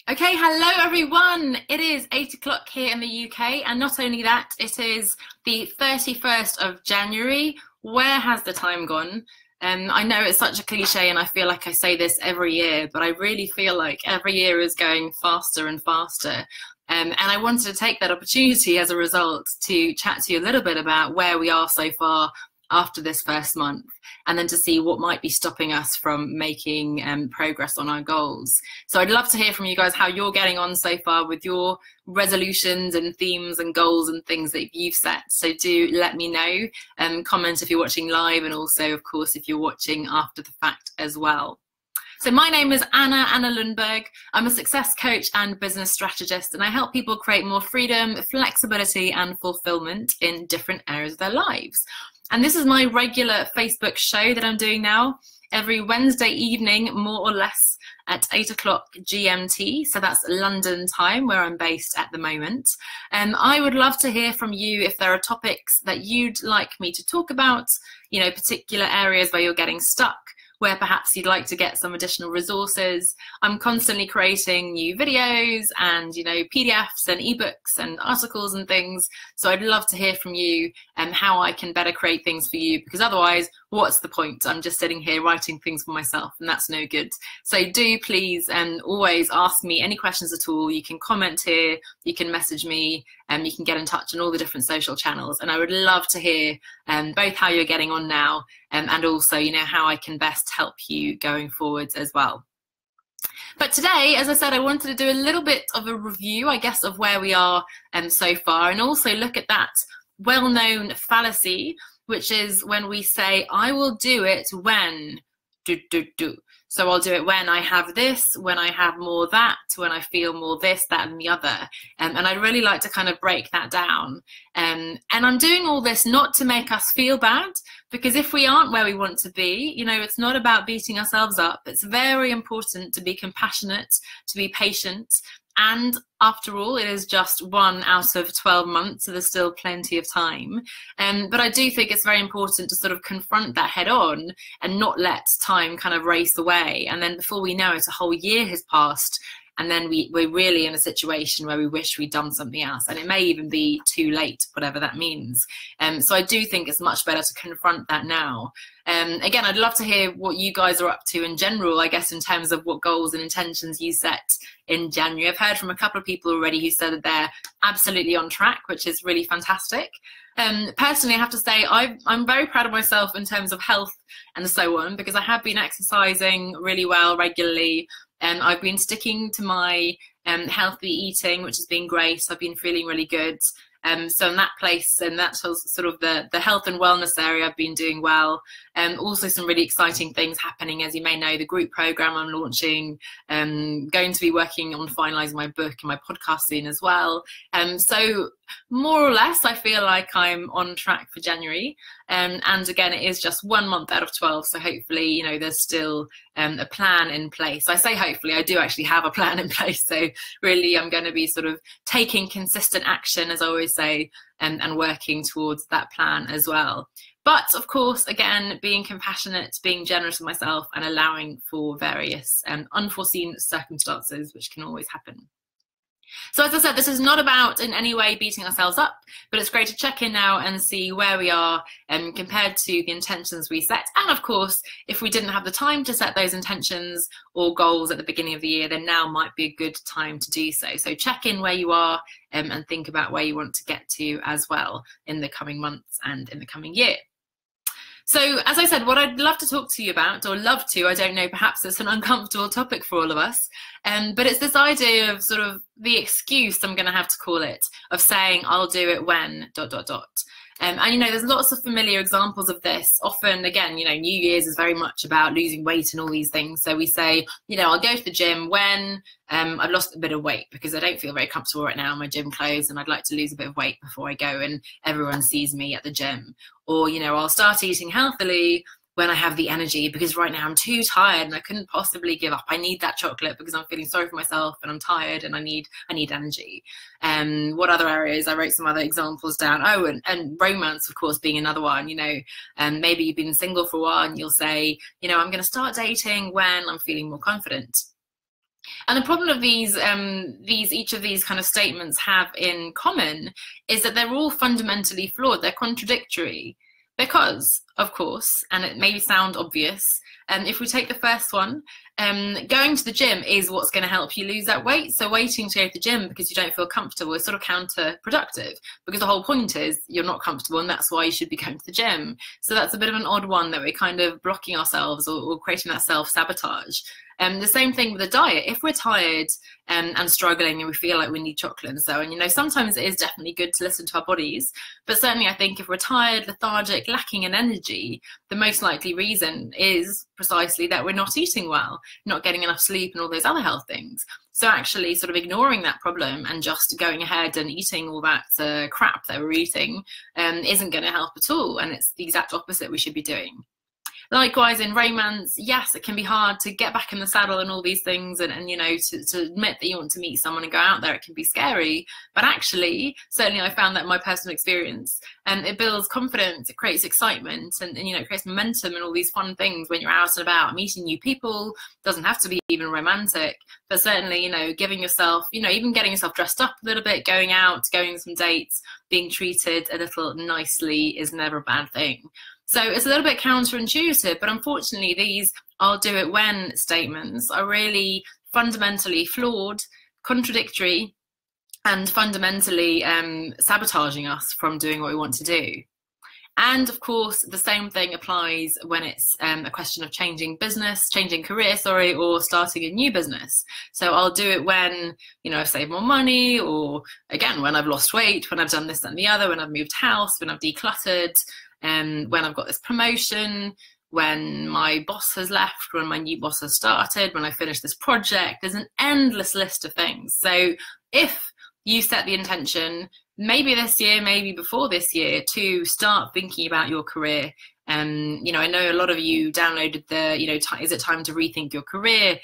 Okay, hello everyone. It is 8 o'clock here in the UK, and not only that, it is the 31st of January. Where has the time gone? I know it's such a cliche, and I feel like I say this every year, but I really feel like every year is going faster and faster. And I wanted to take that opportunity as a result to chat to you a little bit about where we are so far after this first month, and then to see what might be stopping us from making progress on our goals. So I'd love to hear from you guys how you're getting on so far with your resolutions and themes and goals and things that you've set. So do let me know. Comment if you're watching live, and also, of course, if you're watching after the fact as well. So my name is Anna Lundberg. I'm a success coach and business strategist, and I help people create more freedom, flexibility, and fulfillment in different areas of their lives. And this is my regular Facebook show that I'm doing now every Wednesday evening, more or less at 8 o'clock GMT. So that's London time, where I'm based at the moment. I would love to hear from you if there are topics that you'd like me to talk about, particular areas where you're getting stuck, where perhaps you'd like to get some additional resources. I'm constantly creating new videos and, PDFs and ebooks and articles and things. So I'd love to hear from you and how I can better create things for you, because otherwise, what's the point? I'm just sitting here writing things for myself, and that's no good. So do please always ask me any questions at all. You can comment here, you can message me, and you can get in touch on all the different social channels. And I would love to hear both how you're getting on now and also, how I can best help you going forwards as well. But today, as I said, I wanted to do a little bit of a review, I guess, of where we are so far, and also look at that well-known fallacy, which is when we say, I will do it when, do. So I'll do it when I have this, when I have more that, when I feel more this, that, and the other. And I'd really like to kind of break that down. And I'm doing all this not to make us feel bad, because if we aren't where we want to be, it's not about beating ourselves up. It's very important to be compassionate, to be patient. And after all, it is just 1 out of 12 months, so there's still plenty of time. But I do think it's very important to sort of confront that head on and not let time kind of race away. And then before we know it, a whole year has passed, and then we're really in a situation where we wish we'd done something else. And it may even be too late, whatever that means. So I do think it's much better to confront that now. Again, I'd love to hear what you guys are up to in general, I guess, in terms of what goals and intentions you set in January. I've heard from a couple of people already who said that they're absolutely on track, which is really fantastic. Personally, I have to say I'm very proud of myself in terms of health and so on, because I have been exercising really well regularly. I've been sticking to my healthy eating, which has been great. I've been feeling really good. So in that place, and that's sort of the health and wellness area, I've been doing well. Also some really exciting things happening. As you may know, the group program I'm launching, going to be working on finalising my book and my podcast soon as well. So more or less, I feel like I'm on track for January. And again, it is just 1 month out of 12. So hopefully, there's still a plan in place. I say hopefully, I do actually have a plan in place. So really, I'm going to be sort of taking consistent action, as I always say, and working towards that plan as well. But of course, again, being compassionate, being generous with myself, and allowing for various unforeseen circumstances, which can always happen. So as I said, this is not about in any way beating ourselves up, but it's great to check in now and see where we are compared to the intentions we set. And of course, if we didn't have the time to set those intentions or goals at the beginning of the year, then now might be a good time to do so. So check in where you are and think about where you want to get to as well in the coming months and in the coming year. So as I said, what I'd love to talk to you about, or love to, I don't know, perhaps it's an uncomfortable topic for all of us, but it's this idea of sort of the excuse, I'm going to have to call it, of saying, I'll do it when, ... And there's lots of familiar examples of this. Often, again, New Year's is very much about losing weight and all these things. So we say, I'll go to the gym when I've lost a bit of weight, because I don't feel very comfortable right now in my gym clothes, and I'd like to lose a bit of weight before I go and everyone sees me at the gym. Or, I'll start eating healthily when I have the energy, because right now I'm too tired and I couldn't possibly give up. I need that chocolate because I'm feeling sorry for myself and I'm tired and I need energy. What other areas? I wrote some other examples down. Oh, and romance, of course, being another one. And maybe you've been single for a while and you'll say, I'm going to start dating when I'm feeling more confident. And the problem of each of these kind of statements have in common is that they're all fundamentally flawed. They're contradictory because, of course, and it may sound obvious, if we take the first one, going to the gym is what's going to help you lose that weight. So waiting to go to the gym because you don't feel comfortable is sort of counterproductive, because the whole point is you're not comfortable and that's why you should be going to the gym. So that's a bit of an odd one, that we're kind of blocking ourselves or creating that self-sabotage. The same thing with the diet. If we're tired and struggling and we feel like we need chocolate and so on, you know, sometimes it is definitely good to listen to our bodies. But certainly I think if we're tired, lethargic, lacking in energy, the most likely reason is precisely that we're not eating well, not getting enough sleep and all those other health things. So actually sort of ignoring that problem and just going ahead and eating all that crap that we're eating isn't going to help at all. And it's the exact opposite we should be doing. Likewise, in romance, yes, it can be hard to get back in the saddle and all these things, and you know, to admit that you want to meet someone and go out there. It can be scary, but actually, certainly I found that in my personal experience, it builds confidence, it creates excitement, and you know, it creates momentum and all these fun things when you're out and about, meeting new people. Doesn't have to be even romantic, but certainly, you know, giving yourself, you know, even getting yourself dressed up a little bit, going out, going on some dates, being treated a little nicely is never a bad thing. So it's a little bit counterintuitive, but unfortunately these "I'll do it when" statements are really fundamentally flawed, contradictory, and fundamentally sabotaging us from doing what we want to do. And of course, the same thing applies when it's a question of changing career, or starting a new business. So I'll do it when, you know, I've saved more money, or again, when I've lost weight, when I've done this, that, and the other, when I've moved house, when I've decluttered, when I've got this promotion, when my boss has left, when my new boss has started, when I finish this project. There's an endless list of things. So if you set the intention, maybe this year, maybe before this year, to start thinking about your career, you know, I know a lot of you downloaded the, you know, is it time to rethink your career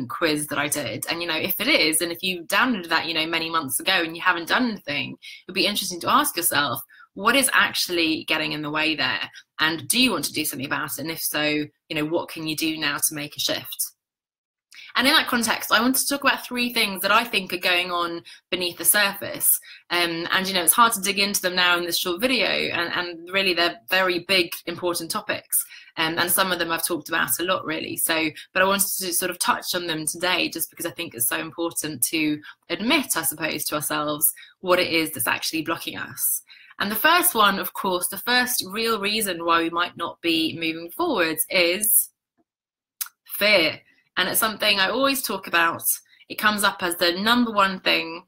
quiz that I did. And, you know, if it is, and if you downloaded that, you know, many months ago and you haven't done anything, it would be interesting to ask yourself, what is actually getting in the way there? And do you want to do something about it? And if so, you know, what can you do now to make a shift? And in that context, I want to talk about 3 things that I think are going on beneath the surface. And, you know, it's hard to dig into them now in this short video, and really they're very big, important topics. And some of them I've talked about a lot, really. So, but I wanted to sort of touch on them today, just because I think it's so important to admit, I suppose, to ourselves what it is that's actually blocking us. And the first one, of course, the first real reason why we might not be moving forwards is fear. And it's something I always talk about. It comes up as the #1 thing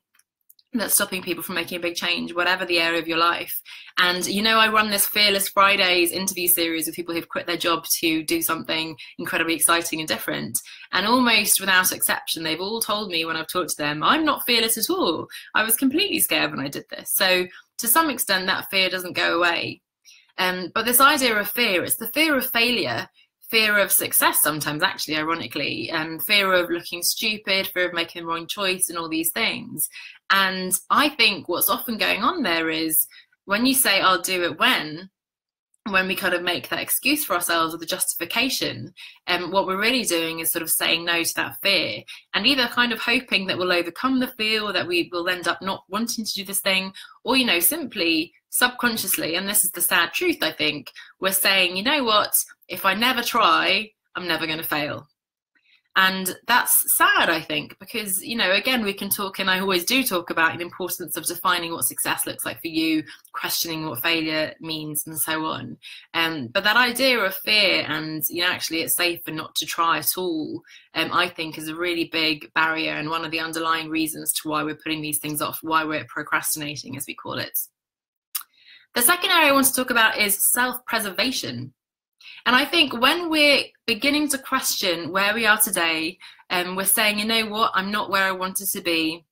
that's stopping people from making a big change, whatever the area of your life. And, you know, I run this Fearless Fridays interview series with people who've quit their job to do something incredibly exciting and different. And almost without exception, they've all told me when I've talked to them, I'm not fearless at all. I was completely scared when I did this. So to some extent, that fear doesn't go away. But this idea of fear, it's the fear of failure, fear of success sometimes, actually, ironically, fear of looking stupid, fear of making the wrong choice, and all these things. And I think what's often going on there is when you say, I'll do it when we kind of make that excuse for ourselves, or the justification, what we're really doing is sort of saying no to that fear, and either kind of hoping that we'll overcome the fear, or that we will end up not wanting to do this thing, or, you know, simply subconsciously, and this is the sad truth, I think, we're saying, you know what, if I never try, I'm never going to fail. And that's sad, I think, because, you know, again, we can talk, and I always do talk about the importance of defining what success looks like for you, questioning what failure means, and so on. But that idea of fear and, you know, actually it's safer not to try at all, I think is a really big barrier, and one of the underlying reasons to why we're putting these things off, why we're procrastinating, as we call it. The second area I want to talk about is self-preservation. And I think when we're beginning to question where we are today, and we're saying, you know what, I'm not where I wanted to be,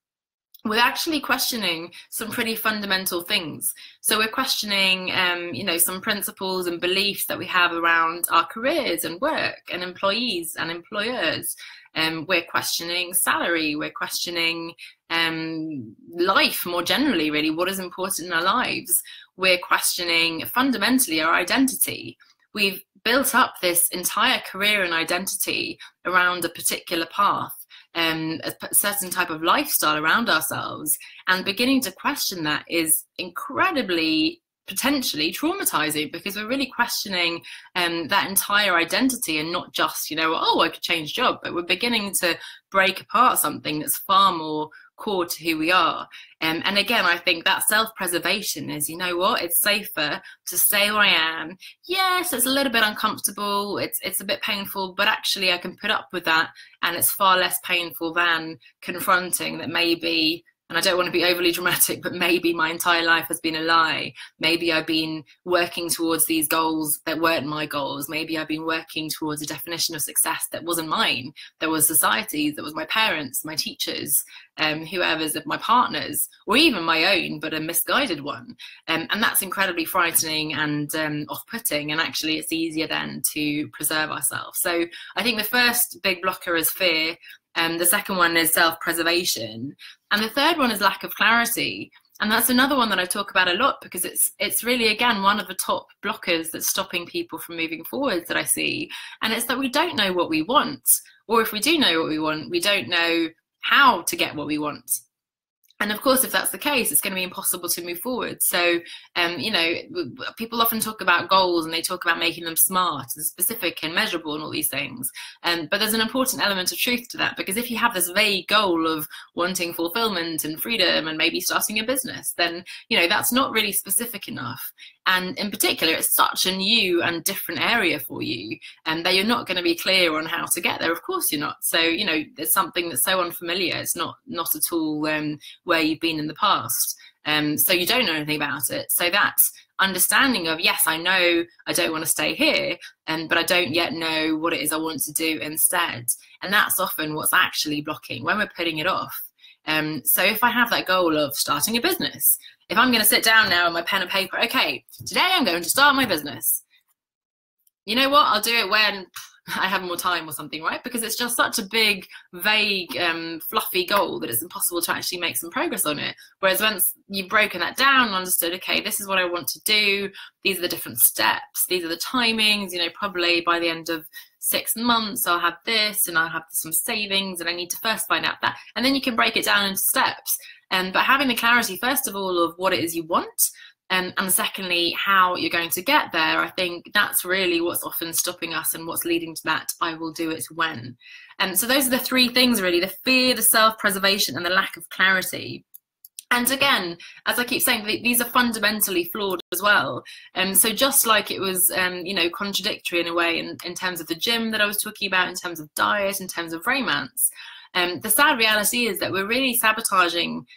we're actually questioning some pretty fundamental things. So we're questioning, you know, some principles and beliefs that we have around our careers and work and employees and employers. We're questioning salary. We're questioning life more generally, really, what is important in our lives. We're questioning fundamentally our identity. We've built up this entire career and identity around a particular path a certain type of lifestyle around ourselves, and beginning to question that is incredibly potentially traumatizing, because we're really questioning that entire identity, and not just, you know, oh, I could change job, but we're beginning to break apart something that's far more core to who we are. And again, I think that self-preservation is, you know what, it's safer to stay where I am. Yes, it's a little bit uncomfortable, it's a bit painful, but actually I can put up with that, and it's far less painful than confronting that maybe, and I don't want to be overly dramatic, but maybe my entire life has been a lie. Maybe I've been working towards these goals that weren't my goals. Maybe I've been working towards a definition of success that wasn't mine. That was society's, that was my parents, my teachers, whoever's, my partners, or even my own, but a misguided one. And that's incredibly frightening and off-putting. And actually, it's easier then to preserve ourselves. So I think the first big blocker is fear. The second one is self-preservation. And the third one is lack of clarity. And that's another one that I talk about a lot, because it's really, again, one of the top blockers that's stopping people from moving forward that I see. And it's that we don't know what we want. Or if we do know what we want, we don't know how to get what we want. And of course, if that's the case, it's going to be impossible to move forward. So, you know, people often talk about goals, and they talk about making them smart and specific and measurable and all these things. But there's an important element of truth to that, because if you have this vague goal of wanting fulfillment and freedom and maybe starting a business, then, you know, that's not really specific enough. And in particular, it's such a new and different area for you, and that you're not going to be clear on how to get there. Of course you're not. So, you know, there's something that's so unfamiliar. It's not at all where you've been in the past. So you don't know anything about it. So that's understanding of, yes, I know I don't want to stay here, but I don't yet know what it is I want to do instead. And that's often what's actually blocking when we're putting it off. So if I have that goal of starting a business, if I'm going to sit down now with my pen and paper, okay, today I'm going to start my business. You know what? I'll do it when I have more time or something, right? Because it's just such a big, vague, fluffy goal that it's impossible to actually make some progress on it. Whereas once you've broken that down and understood, okay, this is what I want to do, these are the different steps, these are the timings, you know, probably by the end of 6 months I'll have this, and I'll have some savings, and I need to first find out that. And then you can break it down into steps. But having the clarity, first of all, of what it is you want, and secondly, how you're going to get there, I think that's really what's often stopping us, and what's leading to that I will do it when. So those are the three things really: the fear, the self-preservation, and the lack of clarity. And again, as I keep saying, these are fundamentally flawed as well. So just like it was, you know, contradictory in a way in terms of the gym that I was talking about, in terms of diet, in terms of romance, the sad reality is that we're really sabotaging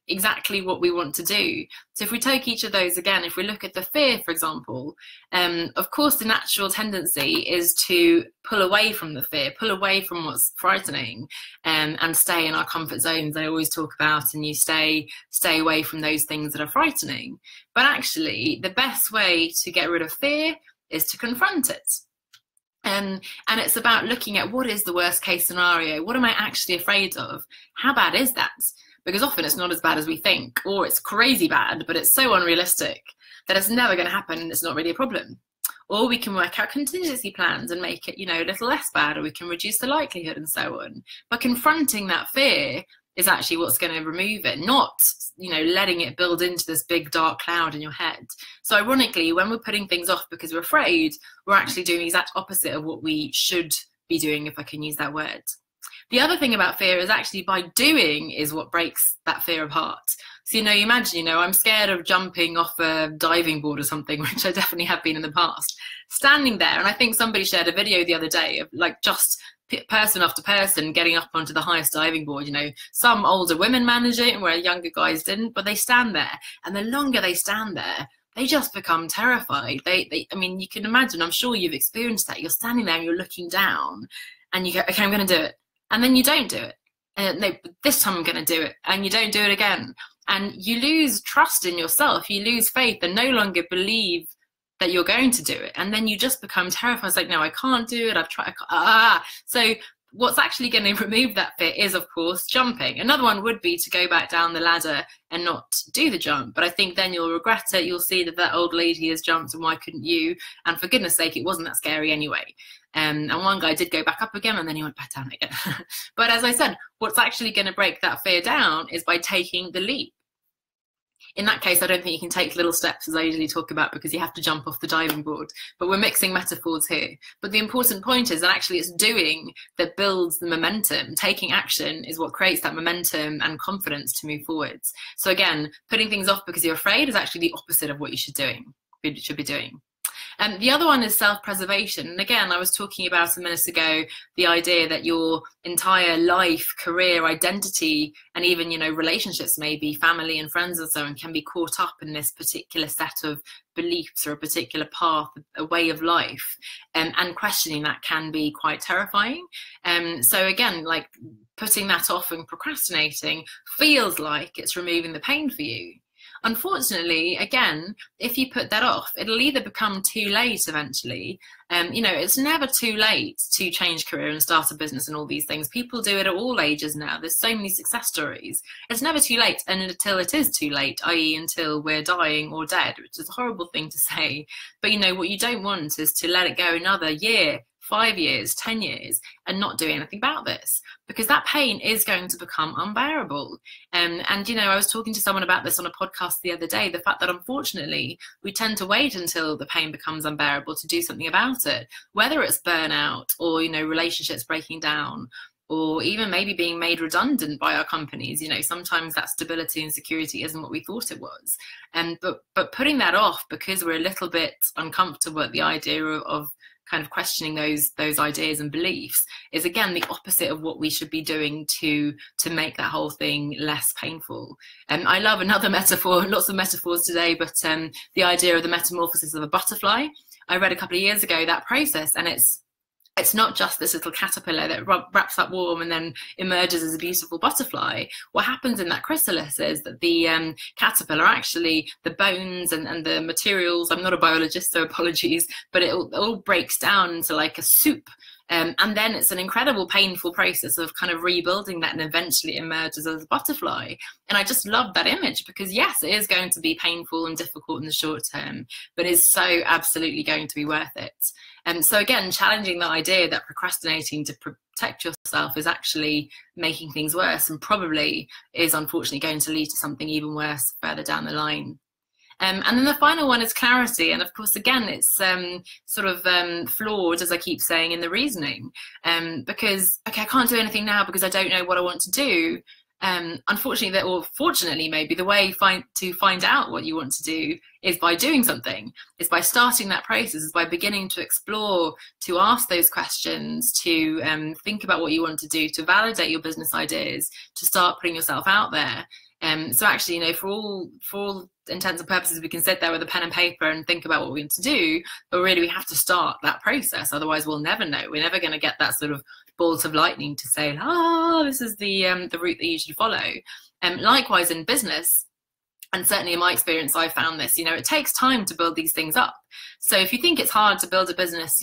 exactly what we want to do. So if we take each of those again, if we look at the fear, for example, of course the natural tendency is to pull away from the fear, pull away from what's frightening, and stay in our comfort zones I always talk about, and you stay away from those things that are frightening. But actually the best way to get rid of fear is to confront it. And it's about looking at, what is the worst case scenario? What am I actually afraid of? How bad is that? Because often it's not as bad as we think, or it's crazy bad, but it's so unrealistic that it's never going to happen, and it's not really a problem. Or we can work out contingency plans and make it, you know, a little less bad, or we can reduce the likelihood and so on. But confronting that fear is actually what's going to remove it, not, you know, letting it build into this big dark cloud in your head. So ironically, when we're putting things off because we're afraid, we're actually doing the exact opposite of what we should be doing, if I can use that word. The other thing about fear is actually by doing is what breaks that fear apart. So, you know, you imagine, you know, I'm scared of jumping off a diving board or something, which I definitely have been in the past. Standing there, and I think somebody shared a video the other day of like just person after person getting up onto the highest diving board. You know, some older women manage it where younger guys didn't, but they stand there. And the longer they stand there, they just become terrified. I mean, you can imagine, I'm sure you've experienced that. You're standing there and you're looking down and you go, okay, I'm going to do it. And then you don't do it. No, this time I'm going to do it. And you don't do it again. And you lose trust in yourself. You lose faith and no longer believe that you're going to do it. And then you just become terrified. It's like, no, I can't do it. I've tried. So what's actually going to remove that fear is, of course, jumping. Another one would be to go back down the ladder and not do the jump. But I think then you'll regret it. You'll see that that old lady has jumped, and why couldn't you? And for goodness sake, it wasn't that scary anyway. And one guy did go back up again, and then he went back down again. But as I said, what's actually going to break that fear down is by taking the leap. In that case, I don't think you can take little steps, as I usually talk about, because you have to jump off the diving board. But we're mixing metaphors here. But the important point is that actually it's doing that builds the momentum. Taking action is what creates that momentum and confidence to move forwards. So again, putting things off because you're afraid is actually the opposite of what you should be doing. The other one is self-preservation. And again, I was talking about a minute ago, the idea that your entire life, career, identity, and even, relationships, maybe family and friends and so on, can be caught up in this particular set of beliefs or a particular path, a way of life. And questioning that can be quite terrifying. So again, like putting that off and procrastinating feels like it's removing the pain for you. Unfortunately, again, if you put that off, it'll either become too late eventually. It's never too late to change career and start a business and all these things. People do it at all ages now. There's so many success stories. It's never too late, and until it is too late, i.e. until we're dying or dead, which is a horrible thing to say. But what you don't want is to let it go another year, 5 years, 10 years, and not do anything about this, because that pain is going to become unbearable. And I was talking to someone about this on a podcast the other day, the fact that unfortunately we tend to wait until the pain becomes unbearable to do something about it, whether it's burnout or, relationships breaking down, or even maybe being made redundant by our companies. Sometimes that stability and security isn't what we thought it was. But putting that off because we're a little bit uncomfortable at the idea of kind of questioning those ideas and beliefs is, again, the opposite of what we should be doing to make that whole thing less painful. And I love another metaphor, lots of metaphors today, but the idea of the metamorphosis of a butterfly. I read a couple of years ago that process, and it's not just this little caterpillar that wraps up warm and then emerges as a beautiful butterfly. What happens in that chrysalis is that the caterpillar, actually the bones and the materials, I'm not a biologist, so apologies, but it all breaks down into like a soup. And then it's an incredible painful process of kind of rebuilding that, and eventually it emerges as a butterfly. And I just love that image, because yes, it is going to be painful and difficult in the short term, but it's so absolutely going to be worth it. And so again, challenging the idea that procrastinating to protect yourself is actually making things worse, and probably is unfortunately going to lead to something even worse further down the line. And then the final one is clarity. And of course, again, it's flawed, as I keep saying, in the reasoning. Because, okay, I can't do anything now because I don't know what I want to do. Unfortunately, or fortunately, maybe the way to find out what you want to do is by doing something, is by starting that process, is by beginning to explore, to ask those questions, to think about what you want to do, to validate your business ideas, to start putting yourself out there. So actually, for all intents and purposes, we can sit there with a pen and paper and think about what we want to do, but really we have to start that process. Otherwise, we'll never know. We're never going to get that sort of bolt of lightning to say, this is the route that you should follow. Likewise in business, and certainly in my experience, I found this, it takes time to build these things up. So if you think it's hard to build a business,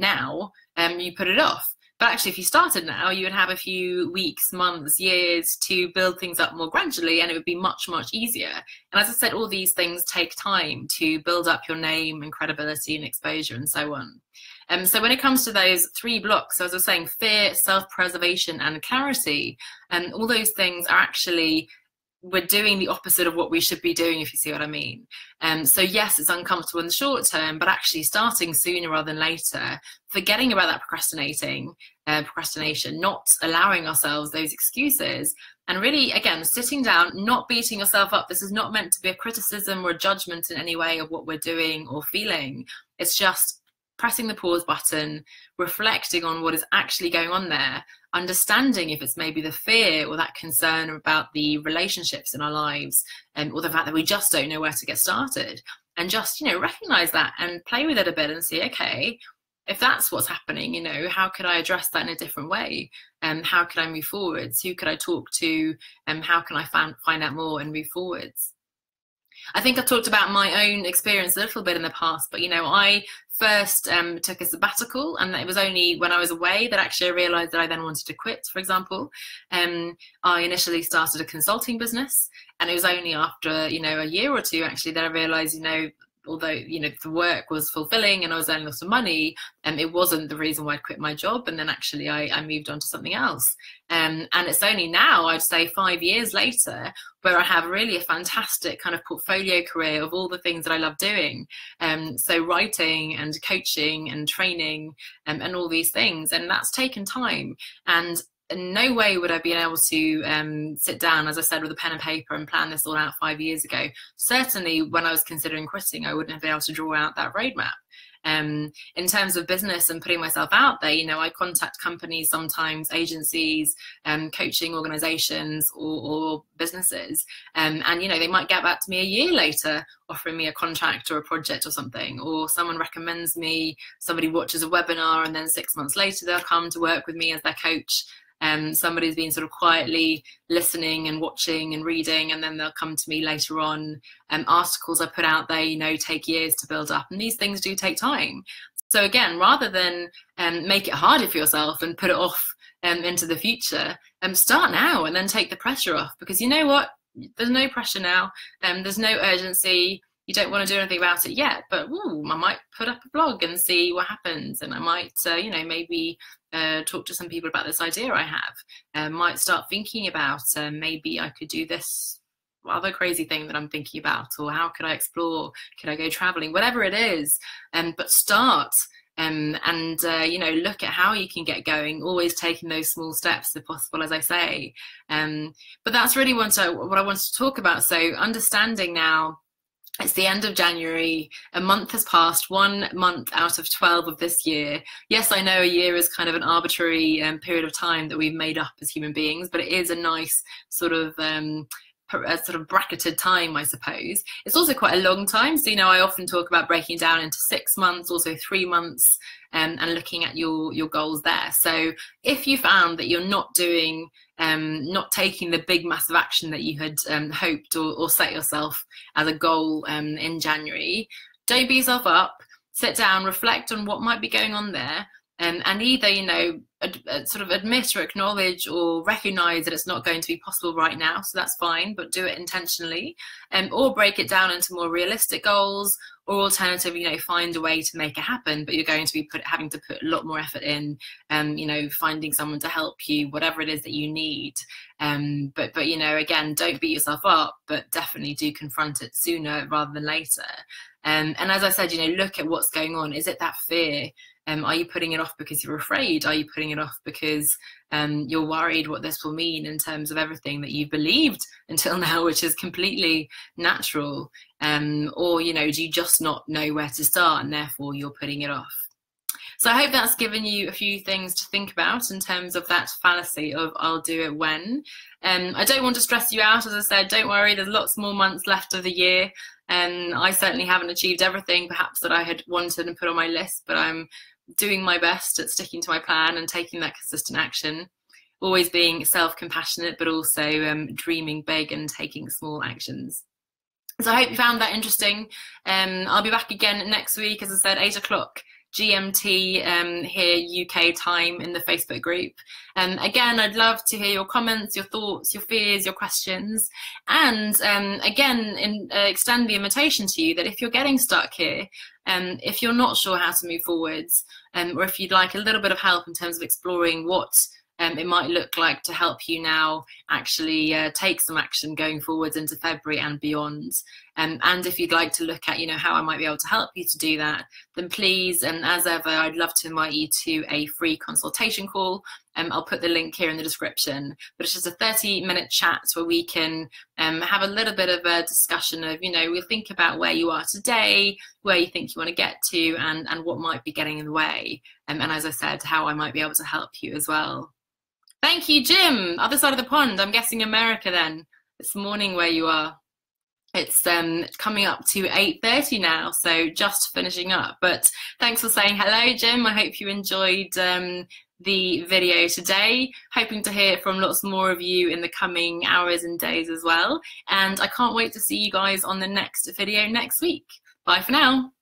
now, you put it off. But actually, if you started now, you would have a few weeks, months, years to build things up more gradually, and it would be much, much easier. And as I said, all these things take time to build up your name and credibility and exposure and so on. So when it comes to those 3 blocks, as I was saying, fear, self-preservation, and clarity, all those things are actually, we're doing the opposite of what we should be doing, if you see what I mean. So yes, it's uncomfortable in the short term, but actually starting sooner rather than later, forgetting about that procrastination, not allowing ourselves those excuses, and really, again, sitting down, not beating yourself up. This is not meant to be a criticism or a judgment in any way of what we're doing or feeling. It's just pressing the pause button, reflecting on what is actually going on there, understanding if it's maybe the fear or that concern about the relationships in our lives, or the fact that we just don't know where to get started, and just, recognize that and play with it a bit and see, okay, if that's what's happening, how could I address that in a different way? How could I move forwards? Who could I talk to? How can I find out more and move forwards? I think I've talked about my own experience a little bit in the past, but I first took a sabbatical, and it was only when I was away that actually I realized that I then wanted to quit, for example. I initially started a consulting business, and it was only after a year or two actually that I realized although the work was fulfilling and I was earning lots of money, it wasn't the reason why I'd quit my job. And then actually I moved on to something else. And it's only now, I'd say 5 years later, where I have really a fantastic kind of portfolio career of all the things that I love doing. So writing and coaching and training, and all these things. And that's taken time. And in no way would I be able to sit down, as I said, with a pen and paper and plan this all out 5 years ago. Certainly when I was considering quitting, I wouldn't have been able to draw out that roadmap. In terms of business and putting myself out there, I contact companies sometimes, agencies, coaching organizations or businesses, and they might get back to me a year later offering me a contract or a project or something, or someone recommends me, somebody watches a webinar, and then 6 months later they'll come to work with me as their coach. Somebody's been sort of quietly listening and watching and reading, and then they'll come to me later on. Articles I put out there, take years to build up, and these things do take time. So again, rather than make it harder for yourself and put it off into the future, start now and then take the pressure off, because you know what? There's no pressure now. There's no urgency. You don't want to do anything about it yet, but I might put up a blog and see what happens, and I might, maybe talk to some people about this idea I have. Might start thinking about maybe I could do this other crazy thing that I'm thinking about, or how could I explore? Could I go traveling? Whatever it is, but start. And look at how you can get going, always taking those small steps if possible, as I say. But that's really what I want to talk about. So understanding now, it's the end of January, a month has passed, 1 month out of 12 of this year. Yes, I know a year is kind of an arbitrary period of time that we've made up as human beings, but it is a nice sort of bracketed time, I suppose. It's also quite a long time. So, I often talk about breaking down into 6 months, also 3 months, and looking at your goals there. So if you found that you're not doing, not taking the big massive action that you had hoped or set yourself as a goal in January, don't beat yourself up, sit down, reflect on what might be going on there, and either, sort of admit or acknowledge or recognize that it's not going to be possible right now, so that's fine, but do it intentionally, or break it down into more realistic goals, or alternatively, find a way to make it happen, but you're going to be having to put a lot more effort in, finding someone to help you, whatever it is that you need. But again, don't beat yourself up, but definitely do confront it sooner rather than later. And as I said, look at what's going on. Is it that fear? Are you putting it off because you're afraid? Are you putting it off because you're worried what this will mean in terms of everything that you've believed until now, which is completely natural? Or, do you just not know where to start and therefore you're putting it off? So I hope that's given you a few things to think about in terms of that fallacy of I'll do it when. I don't want to stress you out. As I said, don't worry, there's lots more months left of the year. I certainly haven't achieved everything perhaps that I had wanted and put on my list, but I'm doing my best at sticking to my plan and taking that consistent action, always being self-compassionate, but also dreaming big and taking small actions. So I hope you found that interesting. I'll be back again next week, as I said, 8 o'clock GMT here UK time in the Facebook group. Again, I'd love to hear your comments, your thoughts, your fears, your questions, and again, extend the invitation to you that if you're getting stuck here, if you're not sure how to move forwards, or if you'd like a little bit of help in terms of exploring what it might look like to help you now actually take some action going forwards into February and beyond. And if you'd like to look at, how I might be able to help you to do that, then please, and as ever, I'd love to invite you to a free consultation call. I'll put the link here in the description, but it's just a 30-minute chat where we can have a little bit of a discussion of, we'll think about where you are today, where you think you want to get to, and what might be getting in the way. And as I said, how I might be able to help you as well. Thank you, Jim. Other side of the pond. I'm guessing America then. It's morning where you are. It's coming up to 8:30 now, so just finishing up. But thanks for saying hello, Jim. I hope you enjoyed the video today. Hoping to hear from lots more of you in the coming hours and days as well. And I can't wait to see you guys on the next video next week. Bye for now.